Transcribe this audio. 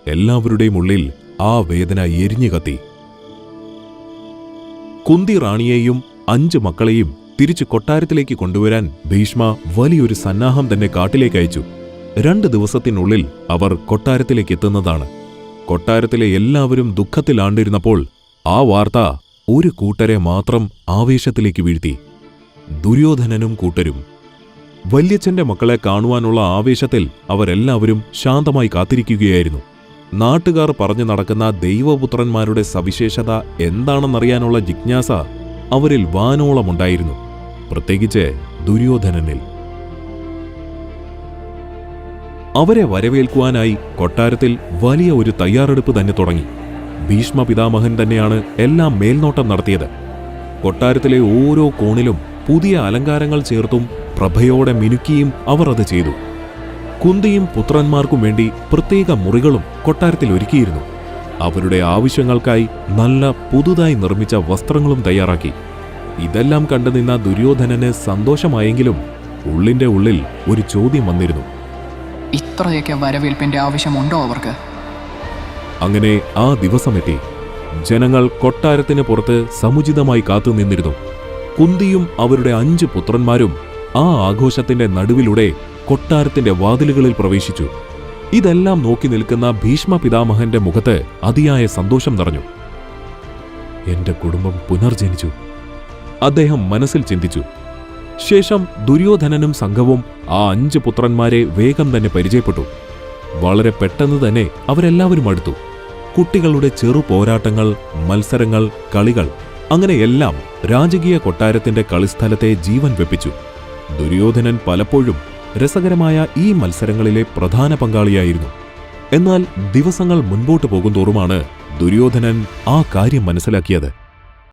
എല്ലാവരുടെയും ഉള്ളിൽ ആ വേദന എരിഞ്ഞു കത്തി. കുന്തി റാണിയെയും 5 മക്കളെയും തിരിച്ചു കൊട്ടാരത്തിലേക്ക് കൊണ്ടുവരാൻ ഭീഷ്മ വലിയൊരു സന്നാഹം തന്നെ കാട്ടിലേക്ക് അയച്ചു. 2 ദിവസത്തിനുള്ളിൽ അവർ കൊട്ടാരത്തിലേക്ക് എത്തുന്നതാണ്. കൊട്ടാരത്തിലെ എല്ലാവരും ദുഃഖത്തിലാണ്ടിരുന്നപ്പോൾ ആ വാർത്ത ഒരു കൂട്ടരെ മാത്രം ആവേശത്തിലേക്ക് വീഴ്ത്തി. ദുര്യോധനനും കൂട്ടരും. വല്യച്ഛന്റെ മക്കളെ കാണുവാനുള്ള ആവേശത്തിൽ അവരെല്ലാവരും ശാന്തമായി കാത്തിരിക്കുകയായിരുന്നു. നാട്ടുകാർ പറഞ്ഞു നടക്കുന്ന ദൈവപുത്രന്മാരുടെ സവിശേഷത എന്താണെന്നറിയാനുള്ള ജിജ്ഞാസ അവരിൽ വാനോളമുണ്ടായിരുന്നു, പ്രത്യേകിച്ച് ദുര്യോധനനിൽ. അവരെ വരവേൽക്കുവാനായി കൊട്ടാരത്തിൽ വലിയ ഒരു തയ്യാറെടുപ്പ് തന്നെ തുടങ്ങി. ഭീഷ്മ പിതാമഹൻ തന്നെയാണ് എല്ലാം മേൽനോട്ടം നടത്തിയത്. കൊട്ടാരത്തിലെ ഓരോ കോണിലും പുതിയ അലങ്കാരങ്ങൾ ചേർത്തും പ്രഭയോടെ മിനുക്കിയും അവർ അത് ചെയ്തു. കുന്തിയും പുത്രന്മാർക്കും വേണ്ടി പ്രത്യേക മുറികളും കൊട്ടാരത്തിൽ ഒരുക്കിയിരുന്നു. അവരുടെ ആവശ്യങ്ങൾക്കായി നല്ല പുതുതായി നിർമ്മിച്ച വസ്ത്രങ്ങളും തയ്യാറാക്കി. ഇതെല്ലാം കണ്ടുനിന്ന ദുര്യോധനന് സന്തോഷമായെങ്കിലും ഉള്ളിന്റെ ഉള്ളിൽ ഒരു ചോദ്യം വന്നിരുന്നു. ഇത്രയൊക്കെ വരവേൽപ്പിന്റെ ആവശ്യമുണ്ടോ അവർക്ക്? അങ്ങനെ ആ ദിവസമെത്തി. ജനങ്ങൾ കൊട്ടാരത്തിന് പുറത്ത് സമുചിതമായി കാത്തുനിന്നിരുന്നു. കുന്തിയും അവരുടെ 5 പുത്രന്മാരും ആ ആഘോഷത്തിന്റെ നടുവിലൂടെ കൊട്ടാരത്തിന്റെ വാതിലുകളിൽ പ്രവേശിച്ചു. ഇതെല്ലാം നോക്കി നിൽക്കുന്ന ഭീഷ്മ പിതാമഹന്റെ മുഖത്ത് അതിയായ സന്തോഷം നിറഞ്ഞു. എന്റെ കുടുംബം പുനർജനിച്ചു, അദ്ദേഹം മനസ്സിൽ ചിന്തിച്ചു. ശേഷം ദുര്യോധനനും സംഘവും ആ 5 പുത്രന്മാരെ വേഗം തന്നെ പരിചയപ്പെട്ടു. വളരെ പെട്ടെന്ന് തന്നെ അവരെല്ലാവരും അടുത്തു. കുട്ടികളുടെ ചെറു പോരാട്ടങ്ങൾ, മത്സരങ്ങൾ, കളികൾ, അങ്ങനെയെല്ലാം രാജകീയ കൊട്ടാരത്തിന്റെ കളിസ്ഥലത്തെ ജീവൻ വെപ്പിച്ചു. ദുര്യോധനൻ പലപ്പോഴും രസകരമായ ഈ മത്സരങ്ങളിലെ പ്രധാന പങ്കാളിയായിരുന്നു. എന്നാൽ ദിവസങ്ങൾ മുൻപോട്ട് പോകുന്തോറുമാണ് ദുര്യോധനൻ ആ കാര്യം മനസ്സിലാക്കിയത്.